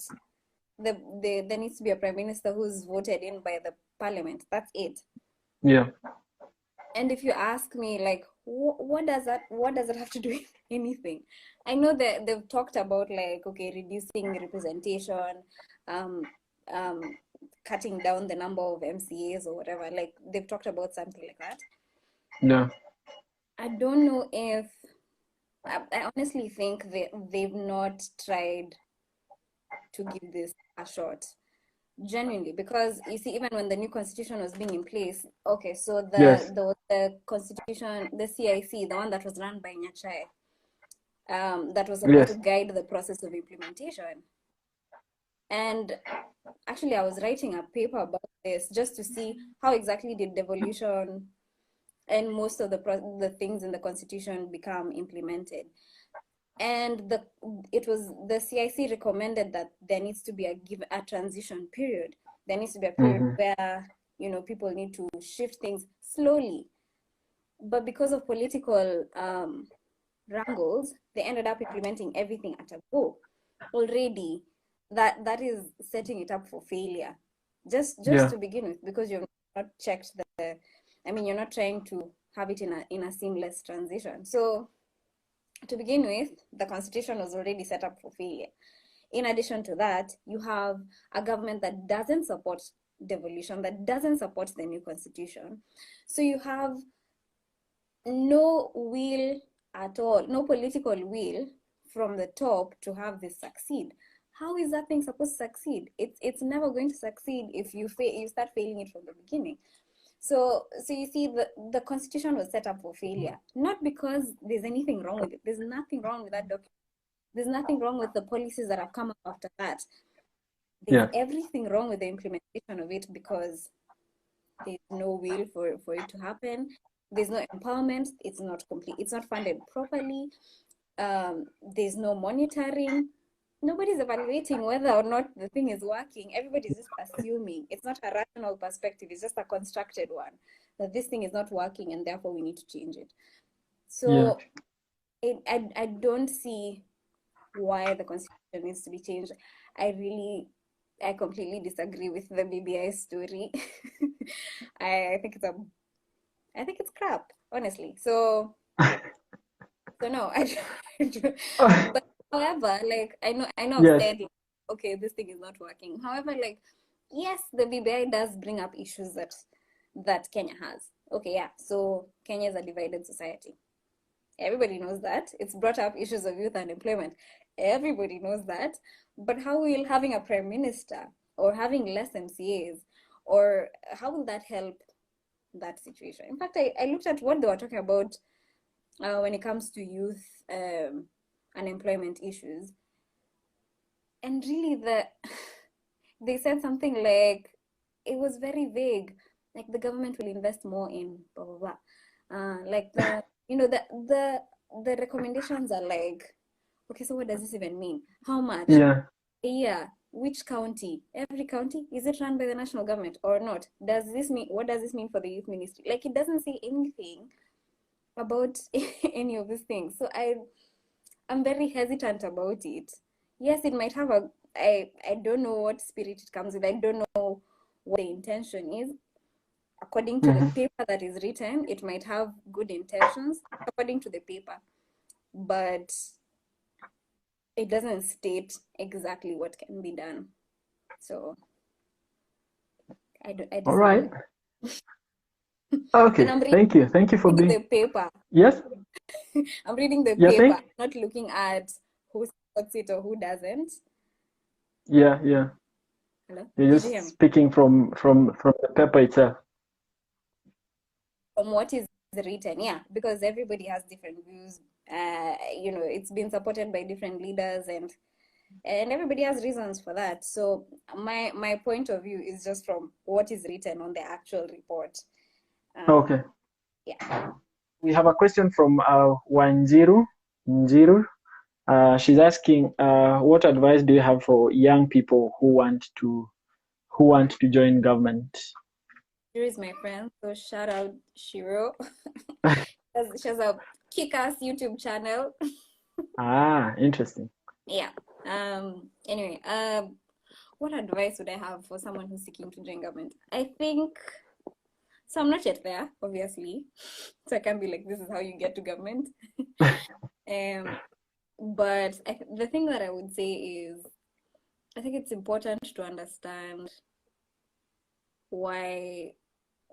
there needs to be a prime minister who's voted in by the parliament. That's it. Yeah. And if you ask me, like, what does it have to do with anything? I know that they've talked about, like, okay, reducing representation, cutting down the number of MCAs or whatever. Like, they've talked about something like that. Yeah. I don't know if I honestly think they've not tried to give this a shot. Genuinely, because you see, even when the new constitution was being in place, okay, so Yes. the constitution, the CIC, the one that was run by Nyachai, that was supposed to Yes. guide the process of implementation. And actually, I was writing a paper about this just to see how exactly did devolution and most of the things in the constitution become implemented. And the CIC recommended that there needs to be a transition period. There needs to be a period where people need to shift things slowly. But because of political wrangles, they ended up implementing everything at a go. Already, that is setting it up for failure. Just Yeah. to begin with, because you've not checked you're not trying to have it in a seamless transition. So to begin with, the constitution was already set up for failure. In addition to that, you have a government that doesn't support devolution, that doesn't support the new constitution. So you have no will at all, no political will from the top to have this succeed. How is that thing supposed to succeed? It's never going to succeed if you start failing it from the beginning. So you see, the constitution was set up for failure, not because there's anything wrong with it. There's nothing wrong with that document. There's nothing wrong with the policies that have come up after that. There's everything wrong with the implementation of it because there's no will for it to happen. There's no empowerment. It's not complete. It's not funded properly. There's no monitoring. Nobody's evaluating whether or not the thing is working. Everybody's just assuming. It's not a rational perspective. It's just a constructed one, that this thing is not working and therefore we need to change it. So I don't see why the constitution needs to be changed. I completely disagree with the BBI story. I think it's crap, honestly. So no, but however, like, I know I've said, okay, this thing is not working. However, like, yes, the BBI does bring up issues that Kenya has. Okay, yeah, so Kenya is a divided society. Everybody knows that. It's brought up issues of youth unemployment. Everybody knows that. But how will having a prime minister or having less MCAs, or how will that help that situation? In fact, I looked at what they were talking about when it comes to youth unemployment issues. And really, they said something like, it was very vague. Like the government will invest more in blah blah blah. Like the recommendations are like, okay, so what does this even mean? How much? Yeah. A year? Which county? Every county? Is it run by the national government or not? Does this mean, what does this mean for the youth ministry? Like, it doesn't say anything about any of these things. So I'm very hesitant about it. Yes, it might have I don't know what spirit it comes with. I don't know what the intention is. According to the paper that is written, it might have good intentions according to the paper, but it doesn't state exactly what can be done. So I disagree. All right. Okay. Thank you. Thank you for being the paper. Yes. I'm reading the You're paper, saying? not looking at who supports it or who doesn't. Yeah. Yeah. Hello? You're Did just you hear me? speaking from the paper itself. From what is written, yeah, because everybody has different views. It's been supported by different leaders, and everybody has reasons for that. So my point of view is just from what is written on the actual report. Okay. Yeah. We have a question from Wanjiru. Njiru. She's asking, what advice do you have for young people who want to join government? Here is my friend, so shout out Shiro. She has a kick-ass YouTube channel. Interesting. Yeah. Anyway, what advice would I have for someone who's seeking to join government? I think, so I'm not yet there, obviously. So I can't be like, this is how you get to government. But the thing that I would say is, I think it's important to understand why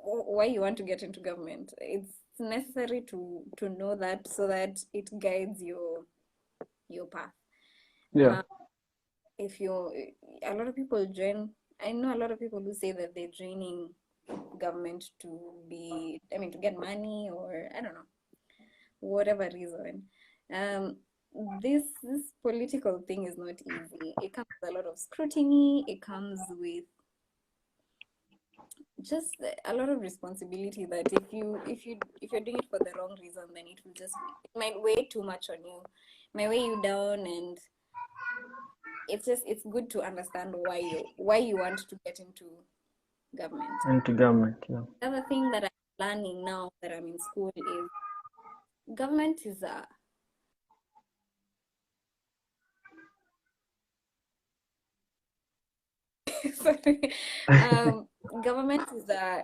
you want to get into government. It's necessary to know that, so that it guides your path. Yeah. A lot of people join, I know a lot of people who say that they're joining government to get money, or I don't know, whatever reason. This political thing is not easy. It comes with a lot of scrutiny. It comes with just a lot of responsibility, that if you're doing it for the wrong reason, then it might weigh too much on you, it might weigh you down. And it's good to understand why you want to get into government. Yeah. Another thing that I'm learning now that I'm in school is government is sorry. Government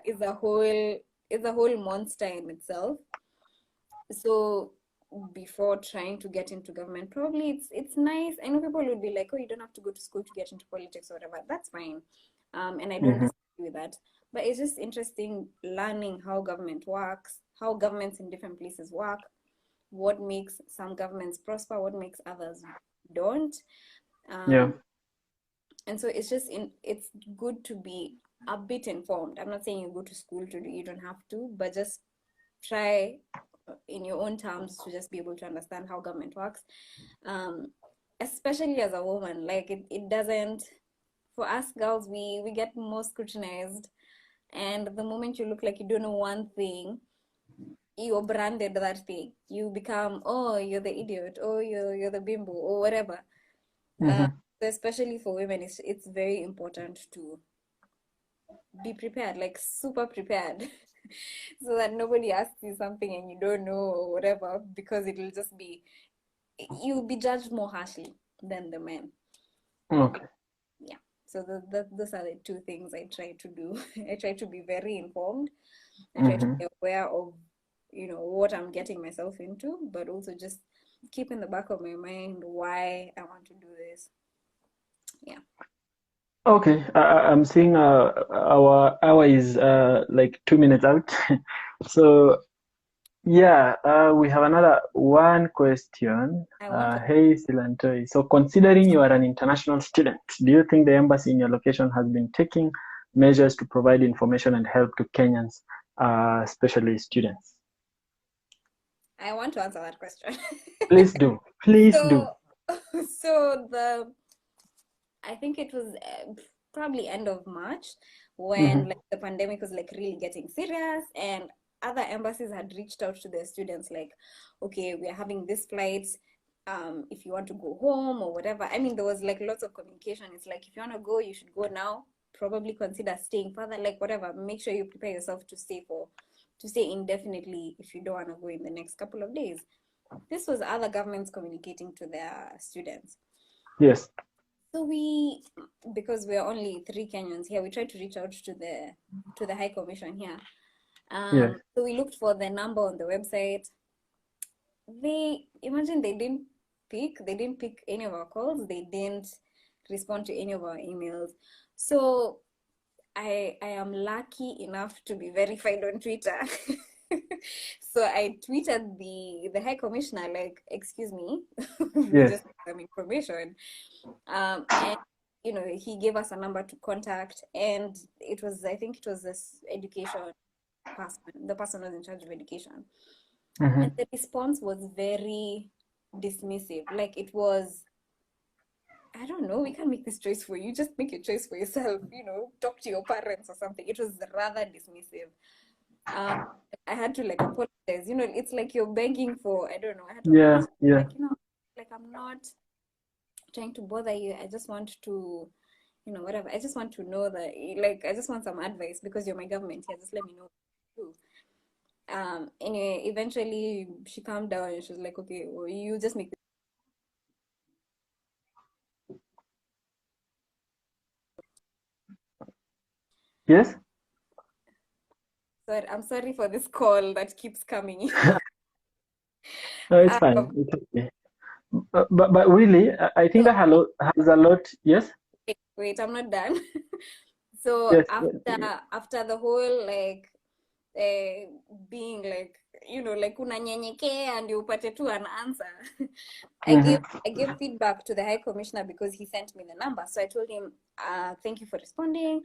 is a whole monster in itself. So before trying to get into government, probably it's nice. I know people would be like, oh, you don't have to go to school to get into politics or whatever. That's fine. And I don't disagree with that. But it's just interesting learning how government works, how governments in different places work, what makes some governments prosper, what makes others don't. Yeah. And so it's good to be a bit informed. I'm not saying you go to school you don't have to, but just try in your own terms to just be able to understand how government works. Especially as a woman, like it doesn't, for us girls, we get more scrutinized, and the moment you look like you don't know one thing, you're branded that thing. You become, oh, you're the idiot, or you're the bimbo, or whatever. So especially for women, it's very important to be prepared, like super prepared, so that nobody asks you something and you don't know or whatever, because you'll be judged more harshly than the men. Okay. Yeah. So those are the two things I try to do. I try to be very informed. I try to be aware of, what I'm getting myself into, but also just keep in the back of my mind why I want to do this. Yeah. Okay. I'm seeing our hour is like 2 minutes out. So Yeah, we have another one question. I want to. Hey, Silantoi. So, considering you are an international student, do you think the embassy in your location has been taking measures to provide information and help to Kenyans, especially students? I want to answer that question. Please do. Please do. So, so I think it was probably end of March when Mm-hmm. like the pandemic was like really getting serious, and other embassies had reached out to their students like, okay, we are having this flight. If you want to go home or whatever. I mean, there was like lots of communication. It's like if you want to go, you should go now. Probably consider staying further, like whatever. Make sure you prepare yourself to stay indefinitely if you don't want to go in the next couple of days. This was other governments communicating to their students. Yes. So because we're only three Kenyans here, we tried to reach out to the High Commission here. Yes. So we looked for the number on the website. They didn't pick any of our calls. They didn't respond to any of our emails. So I am lucky enough to be verified on Twitter. So I tweeted the High Commissioner like, excuse me, we Yes. just need some information. And he gave us a number to contact, and I think it was this education person, the person was in charge of education. And Mm-hmm. the response was very dismissive. Like it was, I don't know, we can't make this choice for you. Just make a choice for yourself, talk to your parents or something. It was rather dismissive. Um, I had to like apologize. It's like you're begging for, I don't know, I had to Yeah. apologize. Yeah. Like, like I'm not trying to bother you. I just want to, whatever. I just want to know that, like, I just want some advice because you're my government here. Just let me know what to do. Anyway, eventually she calmed down and she was like, okay, well, you just make Yes. sorry, I'm sorry for this call that keeps coming in. No, it's Um, fine. It's okay. But really, I think so that has a lot. Yes. wait, I'm not done. So Yes. after the whole like uh, being like like unanyenyekea and upate tu an answer. I gave Mm-hmm. I gave feedback to the High Commissioner because he sent me the number. So I told him, thank you for responding.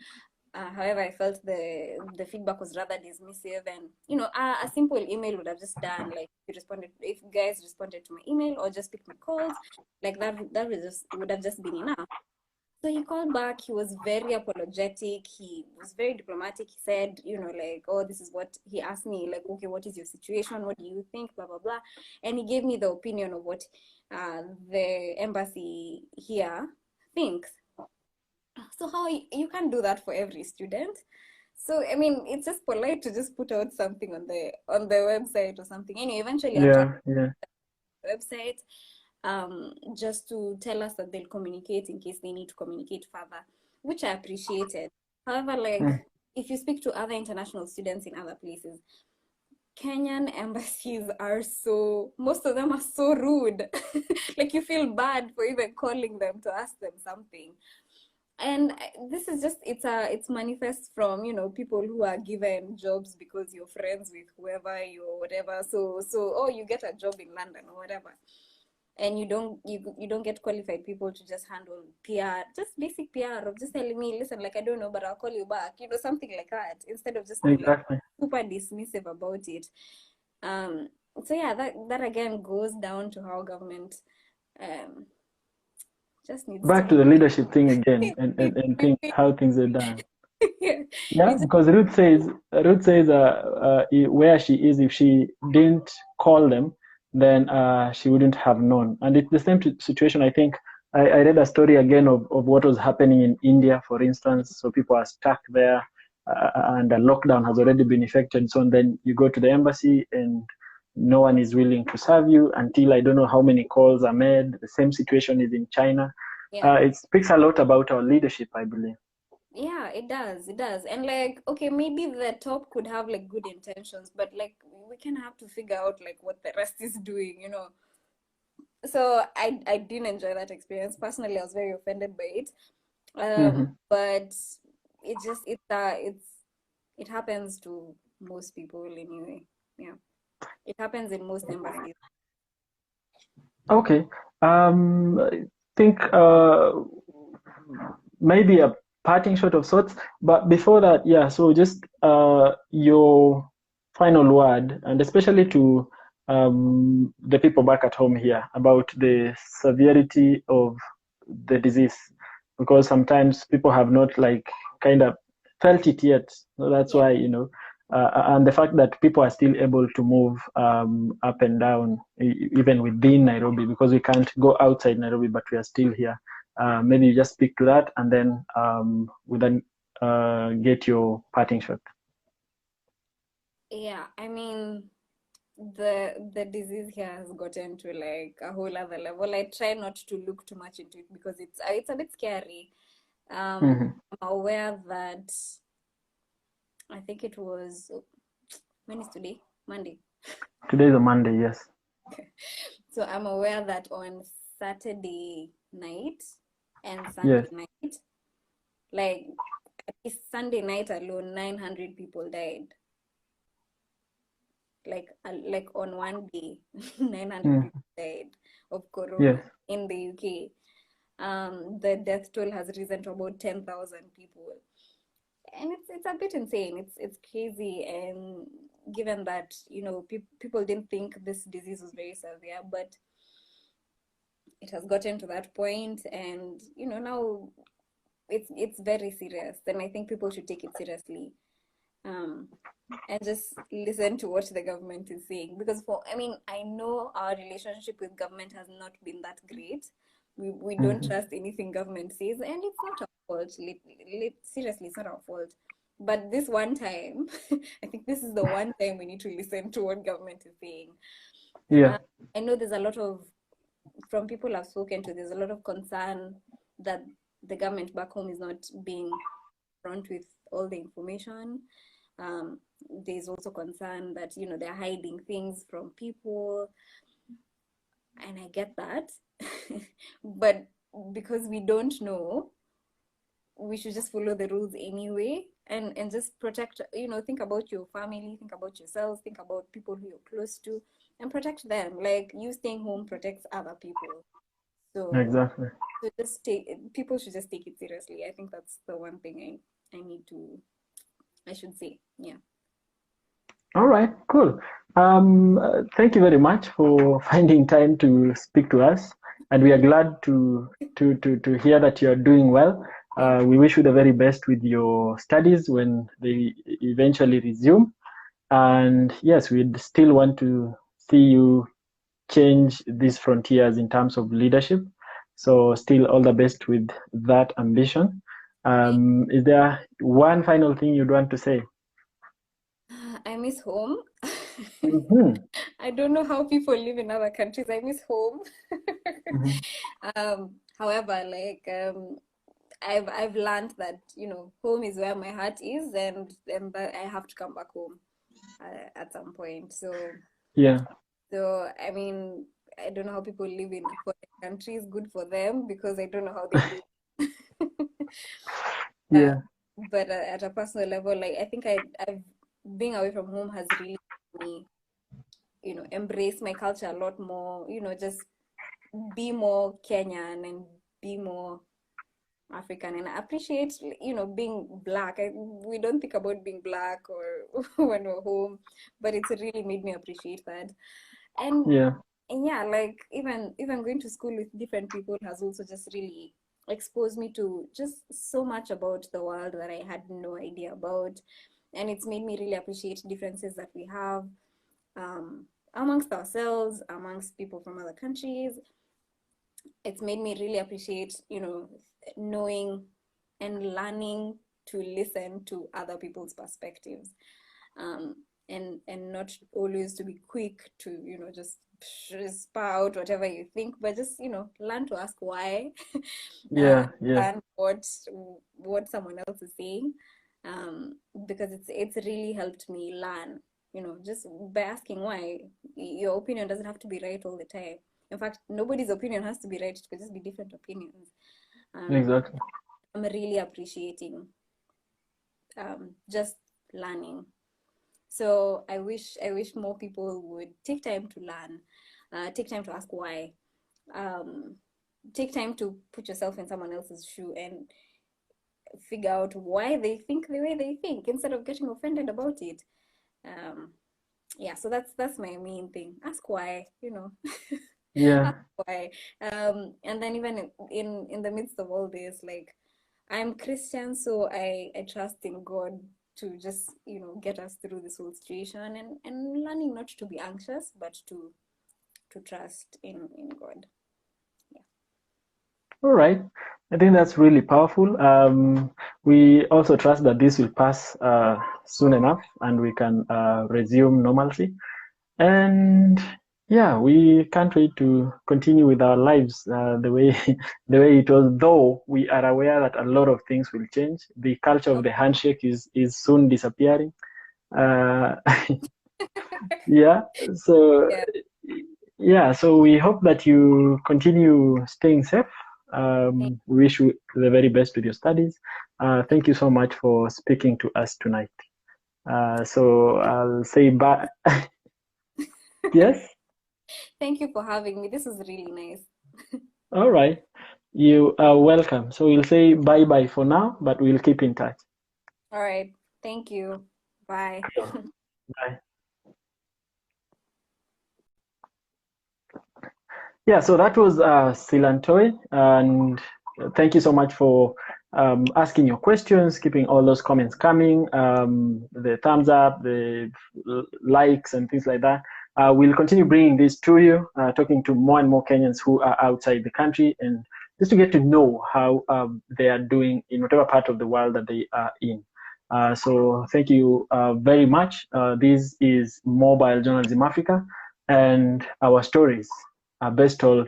However, I felt the feedback was rather dismissive, and a simple email would have just done. Like if you guys responded to my email or just picked my calls, like that would have just been enough. So he called back. He was very apologetic. He was very diplomatic. He said, like, oh, this is what he asked me, like, okay, what is your situation? What do you think? Blah, blah, blah. And he gave me the opinion of what the embassy here thinks. So how you can't do that for every student. So I mean, it's just polite to just put out something on the website or something. Anyway, eventually after Yeah. Yeah. the website, just to tell us that they'll communicate in case they need to communicate further, which I appreciated. However, like Mm. if you speak to other international students in other places, Kenyan embassies most of them are so rude. Like you feel bad for even calling them to ask them something. And this is just it's manifest from people who are given jobs because you're friends with whoever you or whatever. So oh, you get a job in London or whatever, and you don't get qualified people to just handle PR, just basic PR of just telling me, listen, like I don't know, but I'll call you back, something like that, instead of just being like Exactly. super dismissive about it. Um, so yeah, that again goes down to how government um just needs to Back to the leadership thing again, and think be. how things are done. Yeah, Yeah, it's because Ruth says where she is, if she didn't call them, then she wouldn't have known. And it's the same situation. I think I read a story again of what was happening in India, for instance. So people are stuck there, and a lockdown has already been effected. So then you go to the embassy, and no one is willing to serve you until I don't know how many calls are made. The same situation is in China. yeah. It speaks a lot about our leadership, I believe. Yeah, it does. And like, okay, maybe the top could have like good intentions, but like we can have to figure out like what the rest is doing. So I didn't enjoy that experience. Personally, I was very offended by it. Mm-hmm. But it just it happens to most people anyway. Yeah. It happens in most embassies. Okay. I think maybe a parting shot of sorts. But before that, yeah, so just your final word, and especially to the people back at home here about the severity of the disease, because sometimes people have not like kind of felt it yet. So that's Yeah. why, and the fact that people are still able to move up and down, even within Nairobi, because we can't go outside Nairobi, but we are still here. Maybe you just speak to that, and then we then get your parting shot. Yeah, I mean, the disease here has gotten to like a whole other level. I try not to look too much into it because it's a bit scary. Mm-hmm. I'm aware that I think it was when is today? Monday. Today is a Monday, yes. So I'm aware that on Saturday night and Sunday Yes. night, like at least Sunday night alone, 900 people died. Like on one day, 900 Mm. people died of corona Yes. in the UK. The death toll has risen to about 10,000 people, and it's a bit insane. It's crazy, and given that people didn't think this disease was very severe, but it has gotten to that point, and now it's very serious. Then I think people should take it seriously. Um, and just listen to what the government is saying, because I know our relationship with government has not been that great. We don't Mm-hmm. trust anything government says, and it's not our fault. Seriously, it's not our fault. But this one time, I think this is the one time we need to listen to what government is saying. Yeah. uh, I know there's a lot of, from people I've spoken to, there's a lot of concern that the government back home is not being front with all the information. um, there's also concern that they're hiding things from people, and I get that. But because we don't know, we should just follow the rules anyway, and just protect, think about your family, think about yourselves, think about people who you're close to, and protect them. Like, you staying home protects other people. So, Exactly. just people should just take it seriously. I think that's the one thing I should say. Yeah. All right, cool. Thank you very much for finding time to speak to us, and we are glad to hear that you are doing well. Thank We wish you the very best with your studies when they eventually resume. And yes, we'd still want to see you change these frontiers in terms of leadership. So, still all the best with that ambition. you. Is there one final thing you'd want to say? I miss home. Mm-hmm. I don't know how people live in other countries. I miss home. Mm-hmm. However, I've learned that home is where my heart is, and that I have to come back home at some point. Yeah. I don't know how people live in foreign countries. Good for them, because I don't know how they do. Uh, Yeah. but at a personal level, like, I think I've being away from home has really made me, embrace my culture a lot more. Just be more Kenyan and be more African, and I appreciate, being black. We don't think about being black or when we're home, but it's really made me appreciate that. And Yeah. and yeah, like, even going to school with different people has also just really exposed me to just so much about the world that I had no idea about. And it's made me really appreciate differences that we have, amongst ourselves, amongst people from other countries. It's made me really appreciate, knowing and learning to listen to other people's perspectives, um, and not always to be quick to, just spout whatever you think, but just, learn to ask why, uh, Yeah. Yeah. and what someone else is saying, because it's really helped me learn, just by asking why. Your opinion doesn't have to be right all the time. In fact, nobody's opinion has to be right. It could just be different opinions. um, Exactly. I'm really appreciating, just learning. So I wish more people would take time to learn, take time to ask why, take time to put yourself in someone else's shoe and figure out why they think the way they think instead of getting offended about it. Um, yeah, so that's my main thing. Ask why, Yeah. ask why. And then even in the midst of all this, like I'm Christian, so I trust in God to just get us through this whole situation, and learning not to be anxious but to trust in God. Yeah. All right. I think that's really powerful. We also trust that this will pass soon enough and we can resume normalcy. And yeah, we can't wait to continue with our lives the way the way it was. Though we are aware that a lot of things will change. The culture of the handshake is soon disappearing. Uh, yeah. So Yeah. yeah, so we hope that you continue staying safe. We wish you the very best with your studies. Thank you so much for speaking to us tonight. So I'll say bye. Yes. Thank you for having me. This is really nice. All right. You are welcome. So we'll say bye bye for now, but we'll keep in touch. All right. Thank you. Bye. Sure. Bye. Yeah, so that was Silantoi, and thank you so much for asking your questions, keeping all those comments coming, the thumbs up, the likes, and things like that. We'll continue bringing this to you, talking to more and more Kenyans who are outside the country, and just to get to know how they are doing in whatever part of the world that they are in. So thank you very much. This is Mobile Journalism Africa, and our stories are best told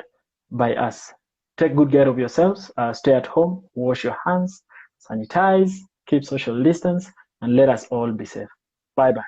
by us. Take good care of yourselves. Stay at home, wash your hands, sanitize, keep social distance, and let us all be safe. Bye bye.